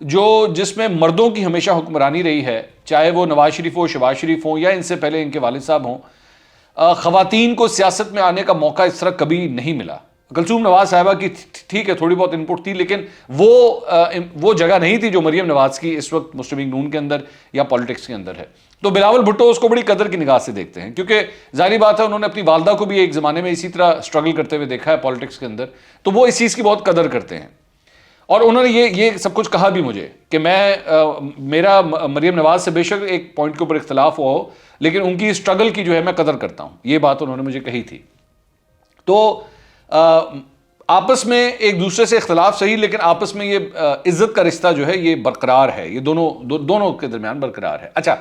جس میں مردوں کی ہمیشہ حکمرانی رہی ہے، چاہے وہ نواز شریف ہو، شہباز شریف ہوں، یا ان سے پہلے ان کے والد صاحب ہوں، خواتین کو سیاست میں آنے کا موقع اس طرح کبھی نہیں ملا۔ کلثوم نواز صاحبہ کی ٹھیک ہے تھوڑی بہت انپٹ تھی، لیکن وہ جگہ نہیں تھی جو مریم نواز کی اس وقت مسلم لیگ نون کے اندر یا پالیٹکس کے اندر ہے۔ تو بلاول بھٹو اس کو بڑی قدر کی نگاہ سے دیکھتے ہیں، کیونکہ ظاہری بات ہے انہوں نے اپنی والدہ کو بھی ایک زمانے میں اسی طرح سٹرگل کرتے ہوئے دیکھا ہے پالیٹکس کے اندر، تو وہ اس چیز کی بہت قدر کرتے ہیں۔ اور انہوں نے یہ سب کچھ کہا بھی مجھے کہ میرا مریم نواز سے بے شک ایک پوائنٹ کے اوپر اختلاف ہوا ہو، لیکن ان کی سٹرگل کی جو ہے میں قدر کرتا ہوں، یہ بات انہوں نے مجھے کہی تھی۔ تو آپس میں ایک دوسرے سے اختلاف صحیح، لیکن آپس میں یہ عزت کا رشتہ جو ہے یہ برقرار ہے، یہ دونوں کے درمیان برقرار ہے۔ اچھا،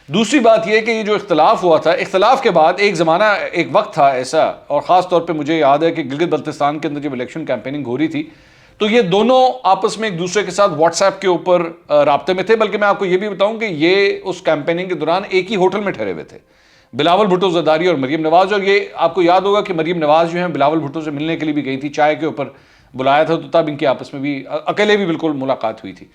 دوسری بات یہ کہ یہ جو اختلاف ہوا تھا، اختلاف کے بعد ایک وقت تھا ایسا، اور خاص طور پہ مجھے یاد ہے کہ گلگت بلتستان کے اندر جب الیکشن کیمپیننگ ہو رہی تھی تو یہ دونوں آپس میں ایک دوسرے کے ساتھ واٹس ایپ کے اوپر رابطے میں تھے، بلکہ میں آپ کو یہ بھی بتاؤں کہ یہ اس کیمپیننگ کے دوران ایک ہی ہوٹل میں ٹھہرے ہوئے تھے، بلاول بھٹو زرداری اور مریم نواز۔ اور یہ آپ کو یاد ہوگا کہ مریم نواز جو ہے بلاول بھٹو سے ملنے کے لیے بھی گئی تھی، چائے کے اوپر بلایا تھا، تو تب ان کے آپس میں بھی اکیلے بھی بالکل ملاقات ہوئی تھی۔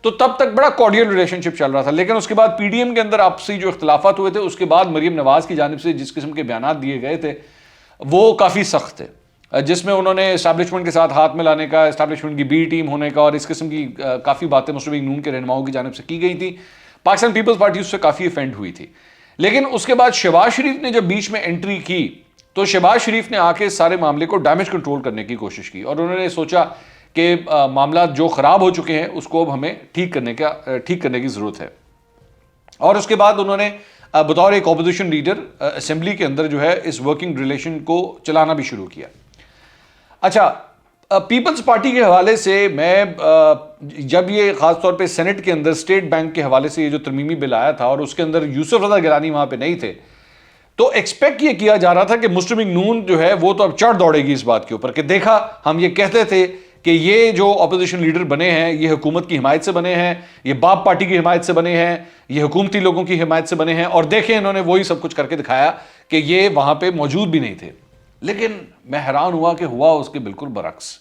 تو تب تک بڑا کارڈیل ریلیشن شپ چل رہا تھا، لیکن اس کے بعد پی ڈی ایم کے اندر آپسی جو اختلافات ہوئے تھے، اس کے بعد مریم نواز کی جانب سے جس قسم کے بیانات دیے گئے تھے وہ کافی سخت تھے، جس میں انہوں نے اسٹیبلشمنٹ کے ساتھ ہاتھ ملانے کا، اسٹیبلشمنٹ کی بی ٹیم ہونے کا، اور اس قسم کی کافی باتیں مسلم لیگ نون کے رہنماؤں کی جانب سے کی گئی تھی۔ پاکستان پیپلز پارٹی اس سے کافی افینڈ ہوئی تھی، لیکن اس کے بعد شہباز شریف نے جب بیچ میں انٹری کی تو شہباز شریف نے آ کے سارے معاملے کو ڈیمیج کنٹرول کرنے کی کوشش کی، اور انہوں نے سوچا کہ معاملات جو خراب ہو چکے ہیں اس کو اب ہمیں ٹھیک کرنے کی ضرورت ہے۔ اور اس کے بعد انہوں نے بطور ایک اپوزیشن لیڈر اسمبلی کے اندر جو ہے اس ورکنگ ریلیشن کو چلانا بھی شروع کیا۔ اچھا، پیپلز پارٹی کے حوالے سے میں جب یہ خاص طور پہ سینٹ کے اندر اسٹیٹ بینک کے حوالے سے یہ جو ترمیمی بل آیا تھا اور اس کے اندر یوسف رضا گیلانی وہاں پہ نہیں تھے، تو ایکسپیکٹ یہ کیا جا رہا تھا کہ مسلم لیگ نون جو ہے وہ تو اب چڑھ دوڑے گی اس بات کے اوپر کہ دیکھا ہم یہ کہتے تھے کہ یہ جو اپوزیشن لیڈر بنے ہیں یہ حکومت کی حمایت سے بنے ہیں، یہ باپ پارٹی کی حمایت سے بنے ہیں، یہ حکومتی لوگوں کی حمایت سے بنے ہیں، اور دیکھیں انہوں نے وہی سب کچھ کر کے دکھایا کہ یہ وہاں پہ موجود بھی نہیں تھے۔ لیکن میں حیران ہوا کہ ہوا اس کے بالکل برعکس۔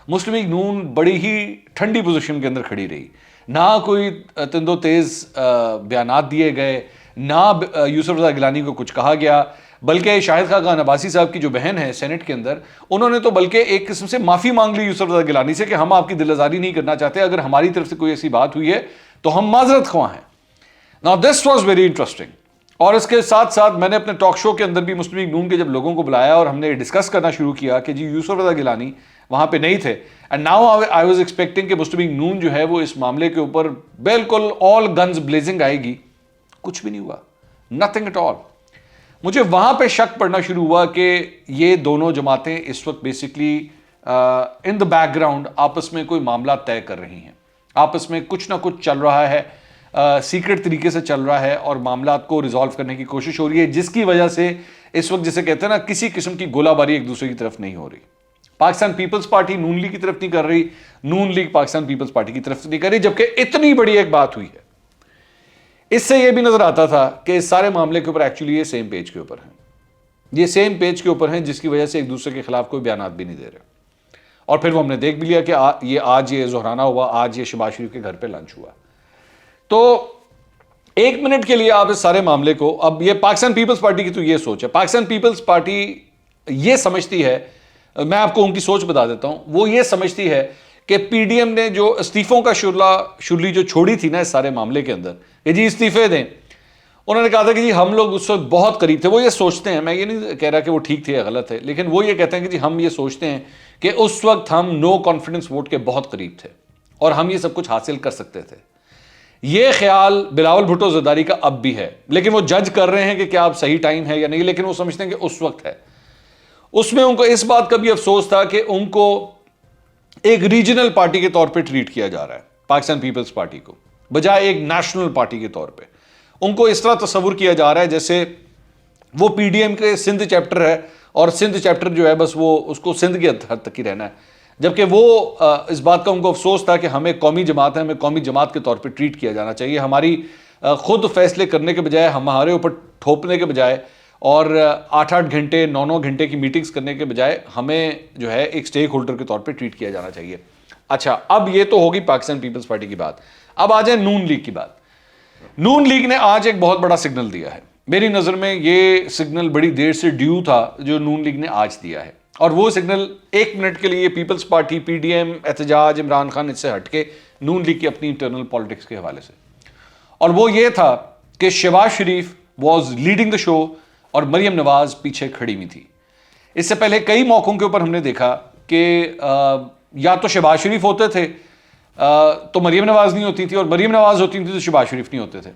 مسلم لیگ نون بڑی ہی ٹھنڈی پوزیشن کے اندر کھڑی رہی، نہ کوئی تند و تیز بیانات دیے گئے، نہ یوسف رضا گیلانی کو کچھ کہا گیا، بلکہ شاہد خاقان عباسی صاحب کی جو بہن ہے سینٹ کے اندر، انہوں نے تو بلکہ ایک قسم سے معافی مانگ لی یوسف رضا گیلانی سے کہ ہم آپ کی دل آزاری نہیں کرنا چاہتے، اگر ہماری طرف سے کوئی ایسی بات ہوئی ہے تو ہم معذرت خواہ ہیں۔ Now this was very interesting۔ اور اس کے ساتھ ساتھ میں نے اپنے ٹاک شو کے اندر بھی مسلم لیگ نون کے جب لوگوں کو بلایا اور ہم نے ڈسکس کرنا شروع کیا کہ جی یوسف رضا گیلانی وہاں پہ نہیں تھے، and now I was expecting کہ مسلم لیگ نون جو ہے وہ اس معاملے کے اوپر بالکل آل گنز بلیزنگ آئے گی، کچھ بھی نہیں ہوا، نتھنگ ایٹ آل۔ مجھے وہاں پہ شک پڑنا شروع ہوا کہ یہ دونوں جماعتیں اس وقت basically in the back ground آپس میں کوئی معاملہ طے کر رہی ہیں، آپس میں کچھ نہ کچھ چل رہا ہے، سیکرٹ طریقے سے چل رہا ہے، اور معاملات کو ریزالو کرنے کی کوشش ہو رہی ہے، جس کی وجہ سے اس وقت جسے کہتے ہیں نا کسی قسم کی گولہ باری ایک دوسرے کی طرف نہیں ہو رہی۔ پاکستان پیپلز پارٹی نون لیگ کی طرف نہیں کر رہی، نون لیگ پاکستان پیپلز پارٹی کی طرف نہیں کر رہی، جبکہ اتنی بڑی ایک بات ہوئی ہے۔ اس سے یہ بھی نظر آتا تھا کہ اس سارے معاملے کے اوپر ایکچولی یہ سیم پیج کے اوپر ہیں، یہ سیم پیج کے اوپر ہیں، جس کی وجہ سے ایک دوسرے کے خلاف کوئی بیانات بھی نہیں دے رہے۔ اور پھر وہ ہم نے دیکھ بھی لیا کہ آج یہ ظہرانہ ہوا، آج یہ شہباز شریف کے گھر پہ لنچ ہوا۔ تو ایک منٹ کے لیے آپ اس سارے معاملے کو، اب یہ پاکستان پیپلز پارٹی کی تو یہ سوچ ہے، پاکستان پیپلز پارٹی یہ سمجھتی ہے، میں آپ کو ان کی سوچ بتا دیتا ہوں، وہ یہ سمجھتی ہے کہ پی ڈی ایم نے جو استعفوں کا شرلی جو چھوڑی تھی نا اس سارے معاملے کے اندر کہ جی استعفے دیں، انہوں نے کہا تھا کہ جی ہم لوگ اس وقت بہت قریب تھے، وہ یہ سوچتے ہیں، میں یہ نہیں کہہ رہا کہ وہ ٹھیک تھے یا غلط ہے، لیکن وہ یہ کہتے ہیں کہ جی ہم یہ سوچتے ہیں کہ اس وقت ہم نو کانفیڈنس ووٹ کے بہت قریب تھے اور ہم یہ سب کچھ حاصل کر سکتے تھے۔ یہ خیال بلاول بھٹو زرداری کا اب بھی ہے، لیکن وہ جج کر رہے ہیں کہ کیا اب صحیح ٹائم ہے یا نہیں، لیکن وہ سمجھتے ہیں کہ اس وقت ہے۔ اس میں ان کو اس بات کا بھی افسوس تھا کہ ان کو ایک ریجنل پارٹی کے طور پہ ٹریٹ کیا جا رہا ہے، پاکستان پیپلز پارٹی کو، بجائے ایک نیشنل پارٹی کے طور پہ۔ ان کو اس طرح تصور کیا جا رہا ہے جیسے وہ پی ڈی ایم کے سندھ چیپٹر ہے، اور سندھ چیپٹر جو ہے بس وہ اس کو سندھ کی حد تک ہی رہنا ہے، جبکہ وہ اس بات کا ان کو افسوس تھا کہ ہمیں قومی جماعت ہے، ہمیں قومی جماعت کے طور پہ ٹریٹ کیا جانا چاہیے، ہماری خود فیصلے کرنے کے بجائے، ہمارے اوپر ٹھوپنے کے بجائے، اور 8-8 گھنٹے 9-9 گھنٹے کی میٹنگز کرنے کے بجائے ہمیں جو ہے ایک سٹیک ہولڈر کے طور پہ ٹریٹ کیا جانا چاہیے۔ اچھا اب یہ تو ہوگی پاکستان پیپلز پارٹی کی بات. اب آ جائیں نون لیگ کی بات. نون لیگ نے آج ایک بہت بڑا سگنل دیا ہے. میری نظر میں یہ سگنل بڑی دیر سے ڈیو تھا جو نون لیگ نے آج دیا ہے, اور وہ سگنل 1 منٹ کے لیے Peoples Party, P D M, احتجاج, عمران خان, اس سے ہٹ کے نون لیگ کی اپنی انٹرنل پالیٹکس کے حوالے سے, اور وہ یہ تھا کہ شہباز شریف واز لیڈنگ دا شو اور مریم نواز پیچھے کھڑی ہوئی تھی. اس سے پہلے کئی موقعوں کے اوپر ہم نے دیکھا کہ یا تو شہباز شریف ہوتے تھے تو مریم نواز نہیں ہوتی تھی, اور مریم نواز ہوتی تھی تو شہباز شریف نہیں ہوتے تھے.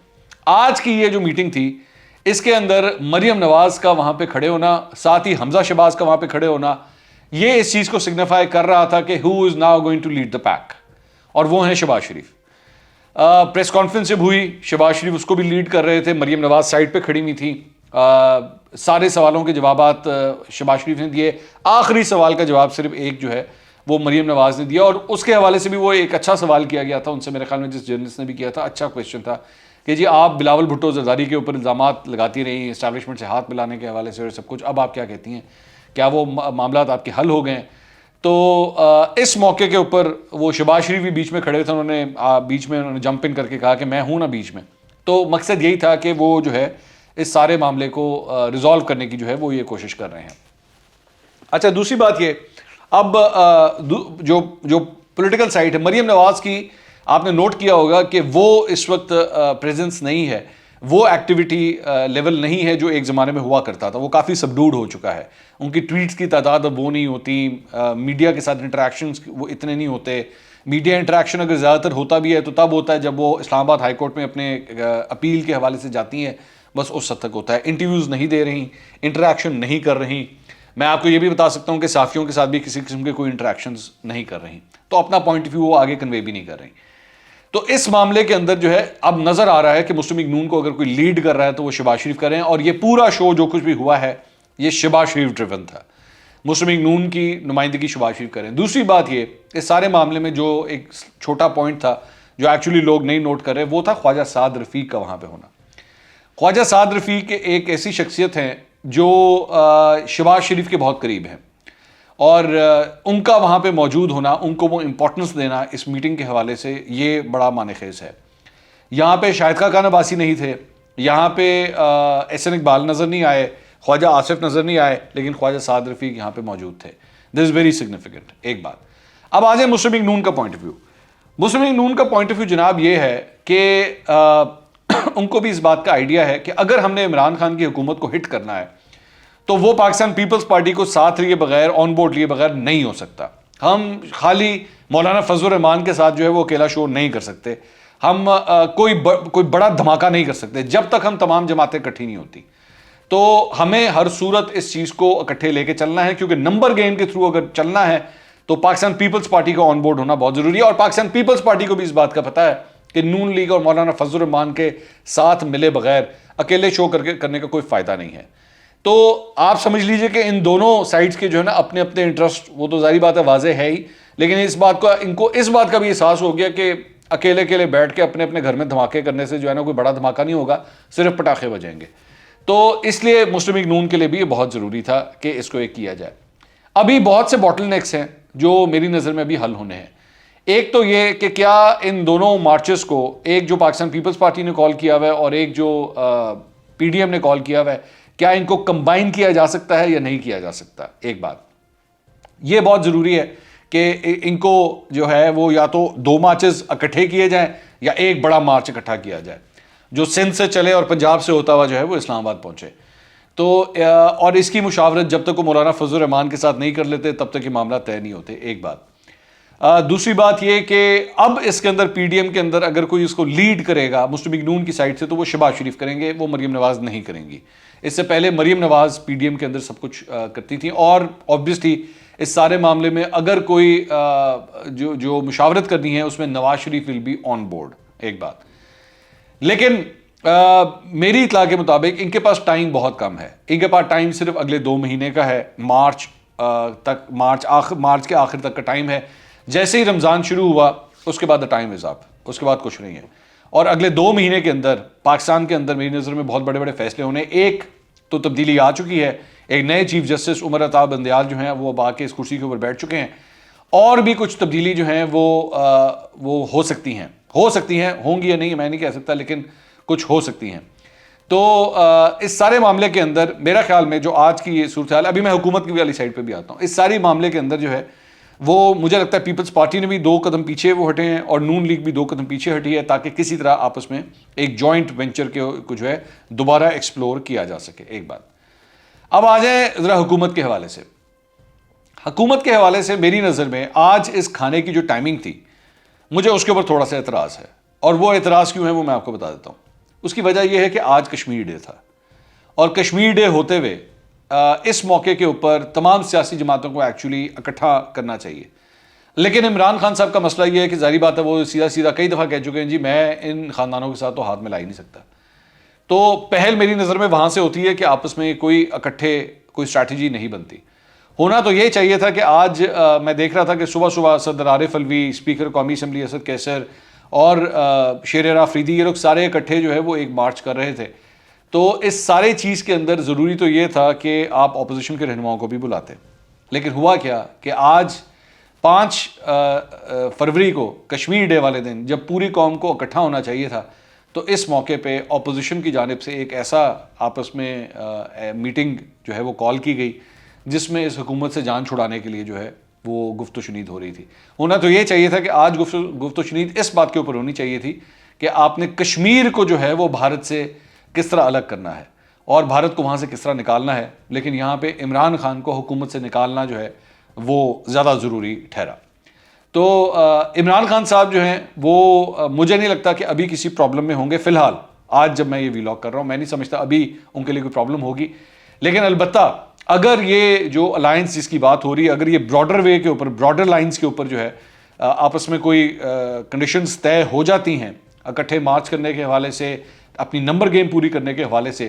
آج کی یہ جو میٹنگ تھی اس کے اندر مریم نواز کا وہاں پہ کھڑے ہونا, ساتھ ہی حمزہ شہباز کا وہاں پہ کھڑے ہونا, یہ اس چیز کو سگنیفائی کر رہا تھا کہ who is now going to lead the pack, اور وہ ہیں شہباز شریف. پریس کانفرنس جب ہوئی شہباز شریف اس کو بھی لیڈ کر رہے تھے, مریم نواز سائڈ پہ کھڑی ہوئی تھی. سارے سوالوں کے جوابات شہباز شریف نے دیے, آخری سوال کا جواب صرف ایک جو ہے وہ مریم نواز نے دیا, اور اس کے حوالے سے بھی وہ ایک اچھا سوال کیا گیا تھا ان سے, میرے خیال میں جس جرنلسٹ نے بھی کیا تھا, اچھا کویشچن تھا کہ جی آپ بلاول بھٹو زرداری کے اوپر الزامات لگاتی رہی ہیں اسٹیبلشمنٹ سے ہاتھ ملانے کے حوالے سے اور سب کچھ, اب آپ کیا کہتی ہیں, کیا وہ معاملات آپ کے حل ہو گئے ہیں؟ تو اس موقع کے اوپر وہ شہباز شریف بھی بیچ میں کھڑے تھے, انہوں نے بیچ میں انہوں نے جمپ ان کر کے کہا کہ میں ہوں نا بیچ میں. تو مقصد یہی تھا کہ وہ جو ہے اس سارے معاملے کو ریزالو کرنے کی جو ہے وہ یہ کوشش کر رہے ہیں. اچھا دوسری بات یہ, اب جو پولیٹیکل سائٹ ہے مریم نواز کی, آپ نے نوٹ کیا ہوگا کہ وہ اس وقت پریزنس نہیں ہے, وہ ایکٹیویٹی لیول نہیں ہے جو ایک زمانے میں ہوا کرتا تھا, وہ کافی سبڈوڈ ہو چکا ہے. ان کی ٹویٹس کی تعداد اب وہ نہیں ہوتی, میڈیا کے ساتھ انٹریکشنز وہ اتنے نہیں ہوتے. میڈیا انٹریکشن اگر زیادہ تر ہوتا بھی ہے تو تب ہوتا ہے جب وہ اسلام آباد ہائی کورٹ میں اپنے اپیل کے حوالے سے جاتی ہیں, بس اس حد تک ہوتا ہے. انٹرویوز نہیں دے رہی, انٹریکشن نہیں کر رہی. میں آپ کو یہ بھی بتا سکتا ہوں کہ صحافیوں کے ساتھ بھی کسی قسم کے کوئی انٹریکشنز نہیں کر رہی, تو اپنا پوائنٹ آف ویو وہ آگے کنوے بھی نہیں کر رہی. تو اس معاملے کے اندر جو ہے اب نظر آ رہا ہے کہ مسلم لیگ نون کو اگر کوئی لیڈ کر رہا ہے تو وہ شہباز شریف کر رہے ہیں, اور یہ پورا شو جو کچھ بھی ہوا ہے یہ شہباز شریف ڈریون تھا. مسلم لیگ نون کی نمائندگی شہباز شریف کر رہے ہیں. دوسری بات یہ, اس سارے معاملے میں جو ایک چھوٹا پوائنٹ تھا جو ایکچولی لوگ نہیں نوٹ کر رہے, وہ تھا خواجہ سعد رفیق کا وہاں پہ ہونا. خواجہ سعد رفیق ایک ایسی شخصیت ہیں جو شہباز شریف کے بہت قریب ہیں, اور ان کا وہاں پہ موجود ہونا, ان کو وہ امپورٹنس دینا اس میٹنگ کے حوالے سے یہ بڑا معنی خیز ہے. یہاں پہ شاہد خاقان عباسی نہیں تھے, یہاں پہ احسن اقبال نظر نہیں آئے, خواجہ آصف نظر نہیں آئے, لیکن خواجہ سعد رفیق یہاں پہ موجود تھے. This is very significant. ایک بات. اب آ جائیں مسلم لیگ نون کا point of view. Muslim League Noon کا پوائنٹ آف ویو جناب یہ ہے کہ ان کو بھی اس بات کا آئیڈیا ہے کہ اگر ہم نے عمران خان کی حکومت کو ہٹ کرنا ہے تو وہ پاکستان پیپلز پارٹی کو ساتھ لیے بغیر, آن بورڈ لیے بغیر نہیں ہو سکتا. ہم خالی مولانا فضل الرحمان کے ساتھ جو ہے وہ اکیلا شو نہیں کر سکتے, ہم کوئی بڑا دھماکہ نہیں کر سکتے جب تک ہم تمام جماعتیں اکٹھی نہیں ہوتی. تو ہمیں ہر صورت اس چیز کو اکٹھے لے کے چلنا ہے, کیونکہ نمبر گیم کے تھرو اگر چلنا ہے تو پاکستان پیپلز پارٹی کا آن بورڈ ہونا بہت ضروری ہے. اور پاکستان پیپلز پارٹی کو بھی اس بات کا پتہ ہے کہ نون لیگ اور مولانا فضل الرحمان کے ساتھ ملے بغیر اکیلے شو کرنے کا کوئی فائدہ نہیں ہے. تو آپ سمجھ لیجئے کہ ان دونوں سائڈز کے جو ہے نا اپنے اپنے انٹرسٹ, وہ تو ظاہری بات ہے واضح ہے ہی, لیکن ان کو اس بات کا بھی احساس ہو گیا کہ اکیلے بیٹھ کے اپنے اپنے گھر میں دھماکے کرنے سے جو ہے نا کوئی بڑا دھماکہ نہیں ہوگا, صرف پٹاخے بجیں گے. تو اس لیے مسلم لیگ نون کے لیے بھی یہ بہت ضروری تھا کہ اس کو ایک کیا جائے. ابھی بہت سے باٹل نیکس ہیں جو میری نظر میں بھی حل ہونے ہیں. ایک تو یہ کہ کیا ان دونوں مارچز کو, ایک جو پاکستان پیپلز پارٹی نے کال کیا ہوا ہے اور ایک جو پی ڈی ایم نے کال کیا ہوا ہے, کیا ان کو کمبائن کیا جا سکتا ہے یا نہیں کیا جا سکتا. ایک بات یہ بہت ضروری ہے کہ ان کو جو ہے وہ یا تو 2 مارچز اکٹھے کیے جائیں یا ایک بڑا مارچ اکٹھا کیا جائے جو سندھ سے چلے اور پنجاب سے ہوتا ہوا جو ہے وہ اسلام آباد پہنچے. تو اور اس کی مشاورت جب تک وہ مولانا فضل الرحمان کے ساتھ نہیں کر لیتے تب تک یہ معاملہ طے نہیں ہوتے. ایک بات. دوسری بات یہ کہ اب اس کے اندر پی ڈی ایم کے اندر اگر کوئی اس کو لیڈ کرے گا مسلم لیگ نون کی سائڈ سے تو وہ شہباز شریف کریں گے, وہ مریم نواز نہیں کریں گی. اس سے پہلے مریم نواز پی ڈی ایم کے اندر سب کچھ کرتی تھیں, اور آبویسلی اس سارے معاملے میں اگر کوئی جو مشاورت کرنی ہے اس میں Nawaz Sharif will be on board. ایک بات. لیکن میری اطلاع کے مطابق ان کے پاس ٹائم بہت کم ہے. ان کے پاس ٹائم صرف اگلے 2 مہینے کا ہے, مارچ کے آخر تک کا ٹائم ہے. جیسے ہی رمضان شروع ہوا اس کے بعد ٹائم از اپ, اس کے بعد کچھ نہیں ہے. اور اگلے 2 مہینے کے اندر پاکستان کے اندر میری نظر میں بہت بڑے بڑے فیصلے ہونے. ایک تو تبدیلی آ چکی ہے, ایک نئے چیف جسٹس عمر عطا بندیال جو ہیں وہ اب آ کے اس کرسی کے اوپر بیٹھ چکے ہیں, اور بھی کچھ تبدیلی جو ہیں وہ ہو سکتی ہیں ہوں گی یا نہیں میں نہیں کہہ سکتا، لیکن کچھ ہو سکتی ہیں. تو اس سارے معاملے کے اندر میرا خیال میں جو آج کی یہ صورتحال، ابھی میں حکومت کی والی سائڈ پہ بھی آتا ہوں، اس ساری معاملے کے اندر جو ہے وہ مجھے لگتا ہے پیپلز پارٹی نے بھی 2 قدم پیچھے وہ ہٹے ہیں اور نون لیگ بھی 2 قدم پیچھے ہٹی ہے، تاکہ کسی طرح آپس میں ایک جوائنٹ وینچر کو جو ہے دوبارہ ایکسپلور کیا جا سکے. ایک بات. اب آ جائیں ذرا حکومت کے حوالے سے. حکومت کے حوالے سے میری نظر میں آج اس کھانے کی جو ٹائمنگ تھی، مجھے اس کے اوپر تھوڑا سا اعتراض ہے. اور وہ اعتراض کیوں ہے وہ میں آپ کو بتا دیتا ہوں. اس کی وجہ یہ ہے کہ آج کشمیر ڈے تھا، اور کشمیر ڈے ہوتے ہوئے اس موقع کے اوپر تمام سیاسی جماعتوں کو ایکچولی اکٹھا کرنا چاہیے. لیکن عمران خان صاحب کا مسئلہ یہ ہے کہ ظاہری بات ہے وہ سیدھا کئی دفعہ کہہ چکے ہیں جی میں ان خاندانوں کے ساتھ تو ہاتھ ملا ہی نہیں سکتا. تو پہل میری نظر میں وہاں سے ہوتی ہے کہ آپس میں کوئی اسٹریٹجی نہیں بنتی. ہونا تو یہ چاہیے تھا کہ آج میں دیکھ رہا تھا کہ صبح صدر عارف الوی، اسپیکر قومی اسمبلی اسد کیسر اور شیر آفریدی، یہ لوگ سارے اکٹھے جو ہے وہ ایک مارچ کر رہے تھے. تو اس سارے چیز کے اندر ضروری تو یہ تھا کہ آپ اپوزیشن کے رہنماؤں کو بھی بلاتے. لیکن ہوا کیا کہ آج 5 فروری کو کشمیر ڈے والے دن جب پوری قوم کو اکٹھا ہونا چاہیے تھا، تو اس موقع پہ اپوزیشن کی جانب سے ایک ایسا آپس میں میٹنگ جو ہے وہ کال کی گئی جس میں اس حکومت سے جان چھڑانے کے لیے جو ہے وہ گفت و شنید ہو رہی تھی. ہونا تو یہ چاہیے تھا کہ آج گفت و شنید اس بات کے اوپر ہونی چاہیے تھی کہ آپ نے کشمیر کو جو ہے وہ بھارت سے کس طرح الگ کرنا ہے اور بھارت کو وہاں سے کس طرح نکالنا ہے. لیکن یہاں پہ عمران خان کو حکومت سے نکالنا جو ہے وہ زیادہ ضروری ٹھہرا. تو عمران خان صاحب جو ہیں وہ مجھے نہیں لگتا کہ ابھی کسی پرابلم میں ہوں گے. فی الحال آج جب میں یہ ویلاگ کر رہا ہوں میں نہیں سمجھتا ابھی ان کے لیے کوئی پرابلم ہوگی. لیکن البتہ اگر یہ جو الائنس جس کی بات ہو رہی ہے، اگر یہ براڈر وے کے اوپر، براڈر لائنز کے اوپر جو ہے آپس میں کوئی کنڈیشنز طے ہو جاتی ہیں اکٹھے مارچ کرنے کے حوالے سے، اپنی نمبر گیم پوری کرنے کے حوالے سے،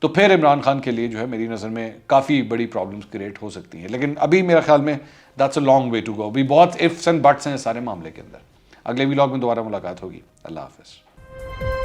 تو پھر عمران خان کے لیے جو ہے میری نظر میں کافی بڑی پرابلمز کریٹ ہو سکتی ہیں. لیکن ابھی میرا خیال میں that's a long way to go. ابھی بہت ifs اینڈ بٹس ہیں سارے معاملے کے اندر. اگلے ویلاگ میں دوبارہ ملاقات ہوگی. اللہ حافظ.